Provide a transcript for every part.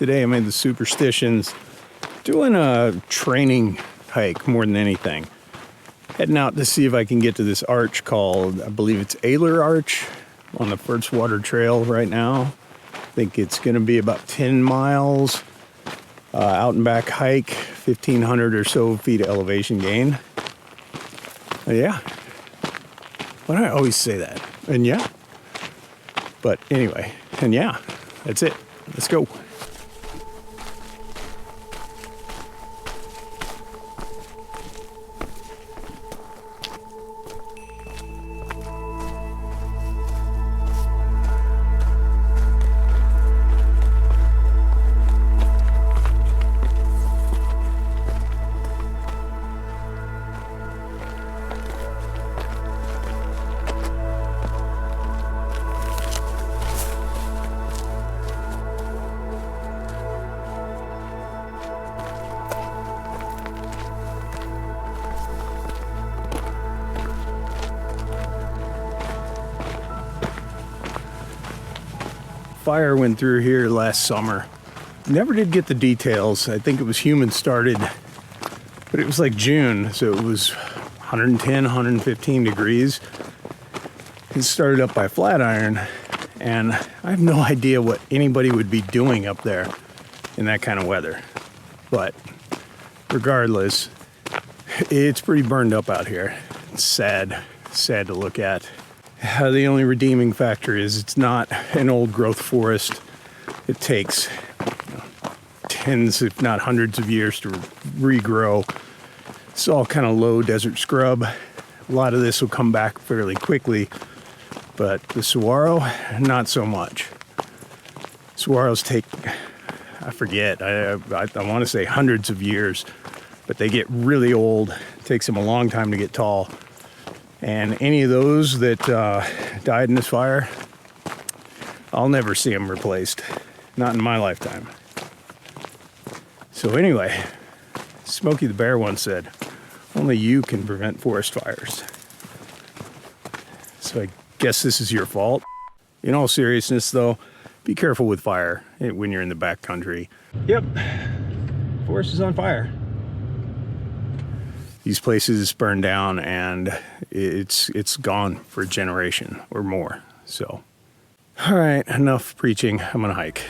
Today I made the Superstitions, doing a training hike more than anything. Heading out to see if I can get to this arch called, I believe it's Aylor Arch on the First Water Trail right now. I think it's going to be about 10 miles out and back hike, 1,500 or so feet of elevation gain. Yeah. Why do I always say that? And yeah. But anyway, and yeah, that's it. Let's go. Fire went through here last summer. Never did get the details. I think it was human started, but it was like June, so it was 110, 115 degrees. It started up by Flatiron, and I have no idea what anybody would be doing up there in that kind of weather. But regardless, it's pretty burned up out here. It's sad to look at. The only redeeming factor is it's not an old growth forest. It takes tens, if not hundreds of years to regrow. It's all kind of low desert scrub. A lot of this will come back fairly quickly, but the saguaro, not so much. Saguaros take, I forget, I want to say hundreds of years, but they get really old. It takes them a long time to get tall. And any of those that died in this fire, I'll never see them replaced. Not in my lifetime. So anyway, Smokey the Bear once said, only you can prevent forest fires. So I guess this is your fault. In all seriousness though, be careful with fire when you're in the backcountry. Yep, forest is on fire. These places burn down and it's gone for a generation or more. So, all right, enough preaching. I'm gonna hike.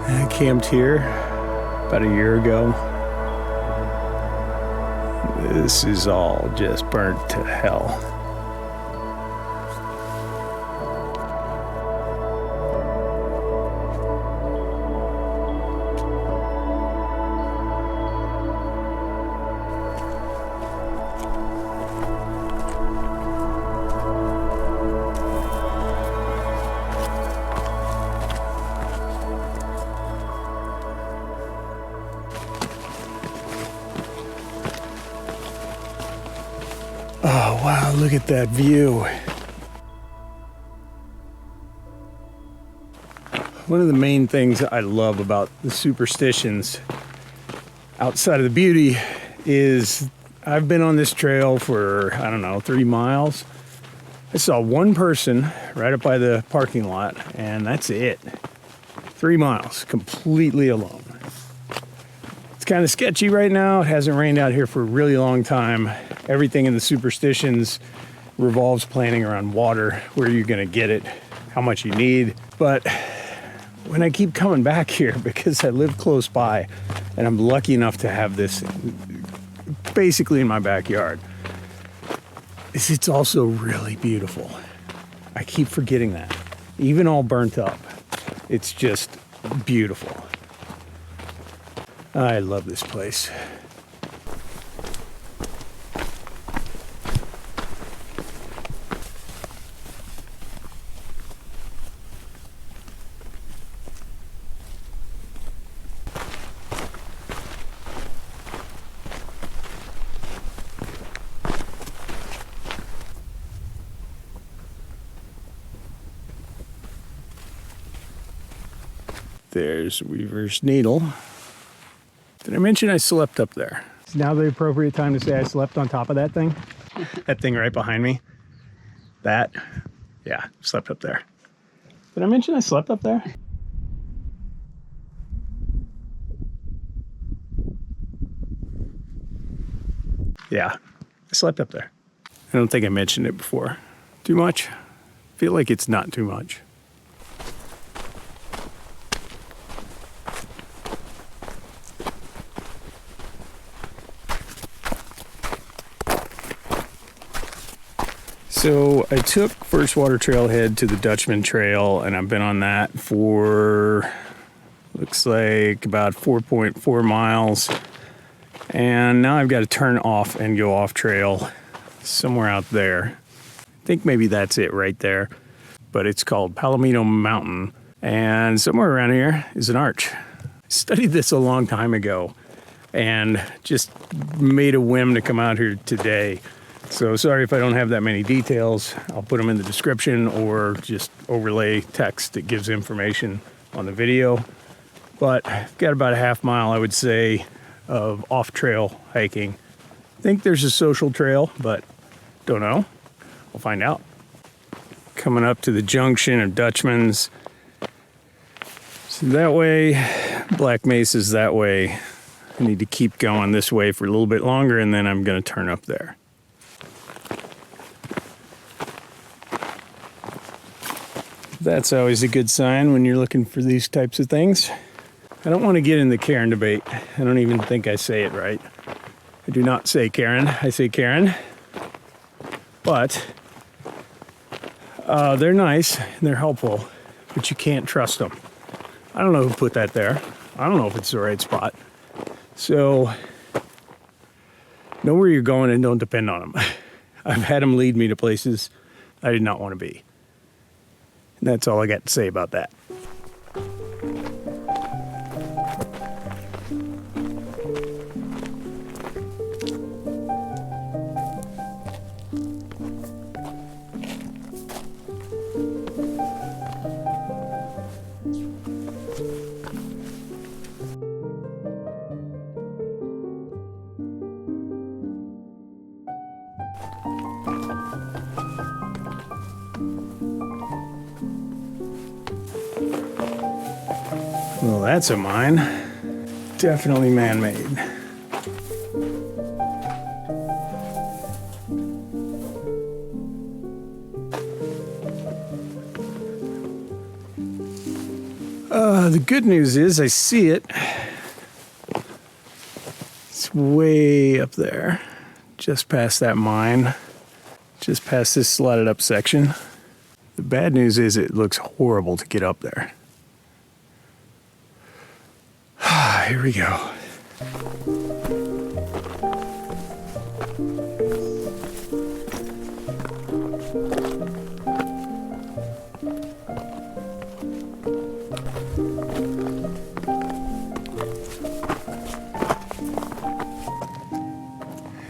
I camped here about a year ago. This is all just burnt to hell. Oh, wow, look at that view. One of the main things I love about the Superstitions, outside of the beauty, is I've been on this trail for, I don't know, 3 miles. I saw one person right up by the parking lot, and that's it. 3 miles, completely alone. It's kind of sketchy right now. It hasn't rained out here for a really long time. Everything in the Superstitions revolves planning around water, where you're gonna get it, how much you need. But when I keep coming back here, because I live close by and I'm lucky enough to have this basically in my backyard, it's also really beautiful. I keep forgetting that. Even all burnt up, it's just beautiful. I love this place. There's Weaver's Needle. Did I mention I slept up there? Is now the appropriate time to say I slept on top of that thing? That thing right behind me? That? Yeah, slept up there. Did I mention I slept up there? Yeah, I slept up there. I don't think I mentioned it before. Too much? I feel like it's not too much. So I took First Water Trailhead to the Dutchman Trail, and I've been on that for, looks like about 4.4 miles. And now I've got to turn off and go off trail somewhere out there. I think maybe that's it right there. But it's called Palomino Mountain. And somewhere around here is an arch. I studied this a long time ago and just made a whim to come out here today. So sorry if I don't have that many details. I'll put them in the description or just overlay text that gives information on the video. But I've got about a half mile, I would say, of off-trail hiking. I think there's a social trail, but don't know. We'll find out. Coming up to the junction of Dutchman's. So that way, Black Mesa's that way. I need to keep going this way for a little bit longer, and then I'm going to turn up there. That's always a good sign when you're looking for these types of things. I don't want to get in the Karen debate. I don't even think I say it right. I do not say Karen, I say Karen. But they're nice and they're helpful, but you can't trust them. I don't know who put that there. I don't know if it's the right spot. So know where you're going and don't depend on them. I've had them lead me to places I did not want to be. And that's all I got to say about that. Well, that's a mine. Definitely man-made. The good news is I see it. It's way up there, just past that mine, just past this slotted up section. The bad news is it looks horrible to get up there. Here we go.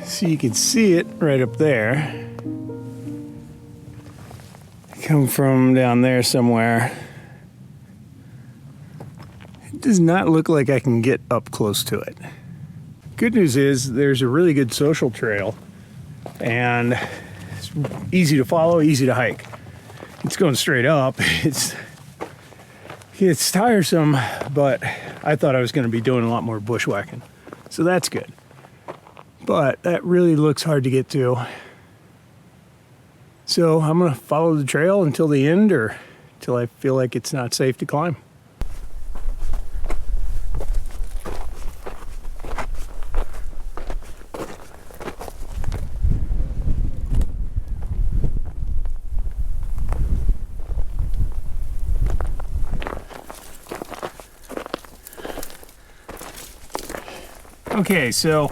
So you can see it right up there. Come from down there somewhere. It does not look like I can get up close to it. Good news is there's a really good social trail and it's easy to follow, easy to hike. It's going straight up. It's tiresome, but I thought I was going to be doing a lot more bushwhacking. So that's good. But that really looks hard to get to. So I'm going to follow the trail until the end or till I feel like it's not safe to climb. Okay, so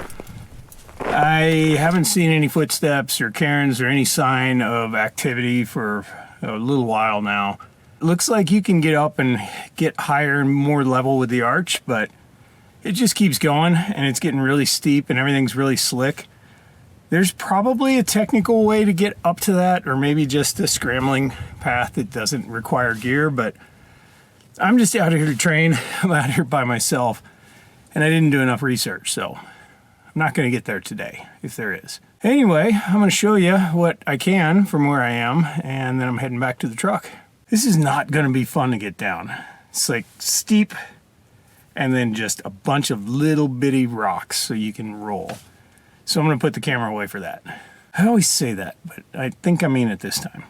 I haven't seen any footsteps or cairns or any sign of activity for a little while now. It looks like you can get up and get higher and more level with the arch, but it just keeps going and it's getting really steep and everything's really slick. There's probably a technical way to get up to that, or maybe just a scrambling path that doesn't require gear, but I'm just out here to train. I'm out here by myself, and I didn't do enough research, so I'm not going to get there today, if there is. Anyway, I'm going to show you what I can from where I am, and then I'm heading back to the truck. This is not going to be fun to get down. It's like steep, and then just a bunch of little bitty rocks so you can roll. So I'm going to put the camera away for that. I always say that, but I think I mean it this time.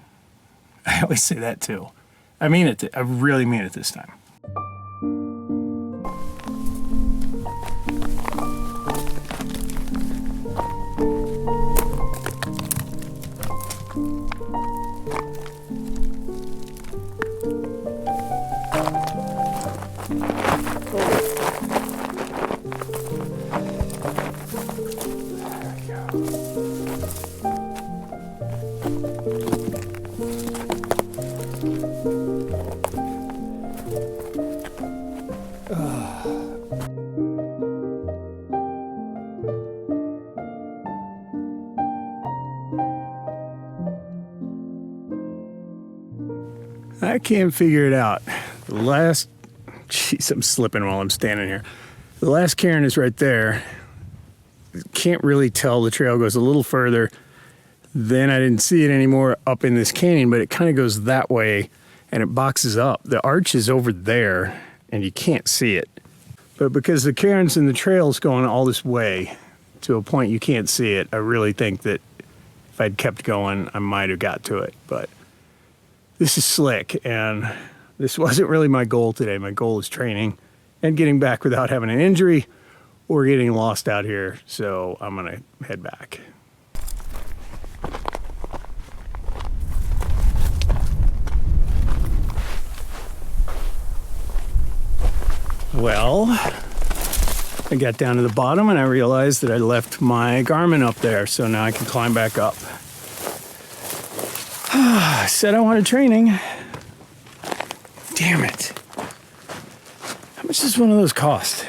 I always say that too. I mean it. I really mean it this time. I can't figure it out. The last, jeez, I'm slipping while I'm standing here. The last cairn is right there. Can't really tell. The trail goes a little further. Then I didn't see it anymore up in this canyon, but it kind of goes that way and it boxes up. The arch is over there and you can't see it. But because the cairns and the trail's going all this way to a point you can't see it, I really think that if I'd kept going, I might have got to it. But this is slick, and this wasn't really my goal today. My goal is training and getting back without having an injury or getting lost out here. So I'm gonna head back. Well, I got down to the bottom and I realized that I left my Garmin up there, so now I can climb back up. I said I wanted training. Damn it. How much does one of those cost?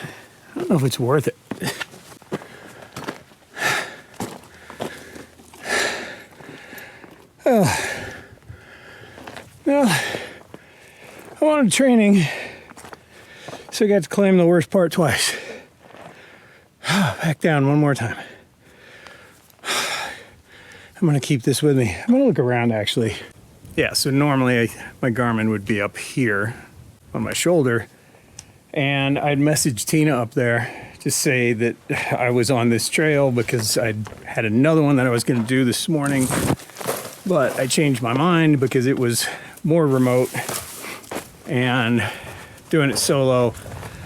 I don't know if it's worth it. Well, I wanted training, so I got to claim the worst part twice. Back down one more time. I'm gonna keep this with me. I'm gonna look around actually. Yeah, so normally my Garmin would be up here on my shoulder, and I'd message Tina up there to say that I was on this trail because I had another one that I was gonna do this morning, but I changed my mind because it was more remote and doing it solo.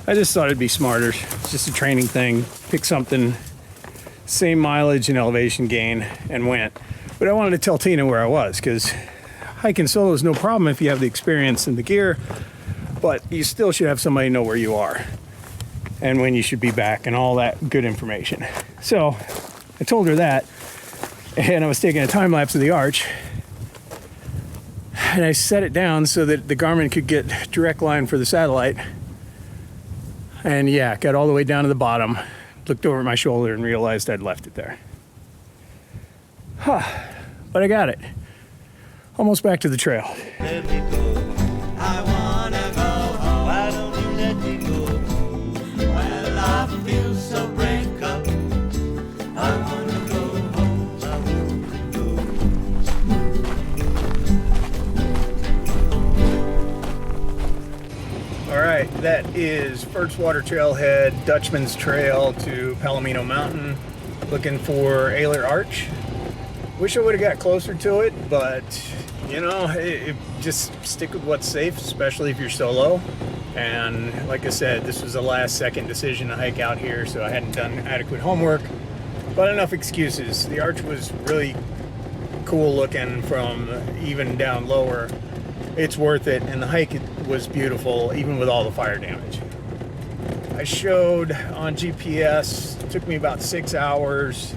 I just thought it'd be smarter. It's just a training thing. Pick something, same mileage and elevation gain, and went. But I wanted to tell Tina where I was, because hiking solo is no problem if you have the experience and the gear, but you still should have somebody know where you are and when you should be back and all that good information. So I told her that, and I was taking a time lapse of the arch, and I set it down so that the Garmin could get direct line for the satellite. And yeah, got all the way down to the bottom, looked over at my shoulder and realized I'd left it there. But I got it. Almost back to the trail. Let me go. I wanna go home. Why don't you let me go? Well, I feel so break up. I wanna go home. I wanna go. All right, that is First Water Trailhead, Dutchman's Trail to Palomino Mountain. Looking for Aylor Arch. Wish I would have got closer to it, but you know, just stick with what's safe, especially if you're solo. And like I said, this was a last second decision to hike out here, so I hadn't done adequate homework, but enough excuses. The arch was really cool looking from even down lower. It's worth it, and the hike was beautiful, even with all the fire damage. I showed on GPS, it took me about 6 hours.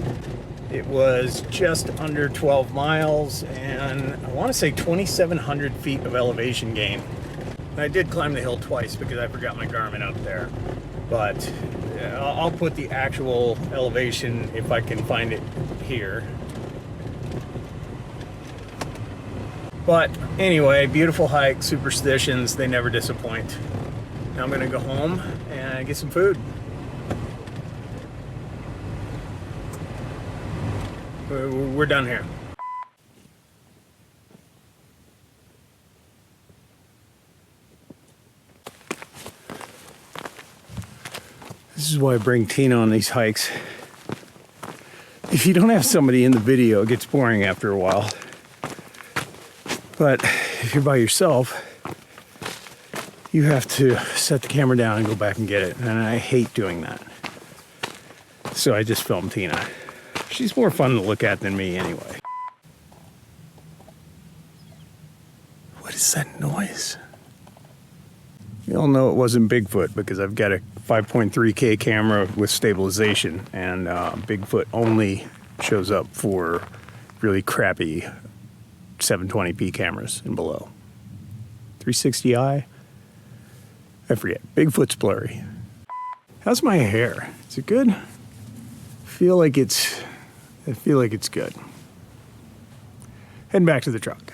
It was just under 12 miles, and I want to say 2,700 feet of elevation gain. I did climb the hill twice because I forgot my Garmin up there, but I'll put the actual elevation if I can find it here. But anyway, beautiful hike, Superstitions, they never disappoint. Now I'm gonna go home and get some food. We're done here. This is why I bring Tina on these hikes. If you don't have somebody in the video, it gets boring after a while. But if you're by yourself, you have to set the camera down and go back and get it. And I hate doing that. So I just film Tina. She's more fun to look at than me anyway. What is that noise? You all know it wasn't Bigfoot because I've got a 5.3K camera with stabilization, and Bigfoot only shows up for really crappy 720p cameras and below. 360i? I forget. Bigfoot's blurry. How's my hair? Is it good? I feel like it's good. Heading back to the truck.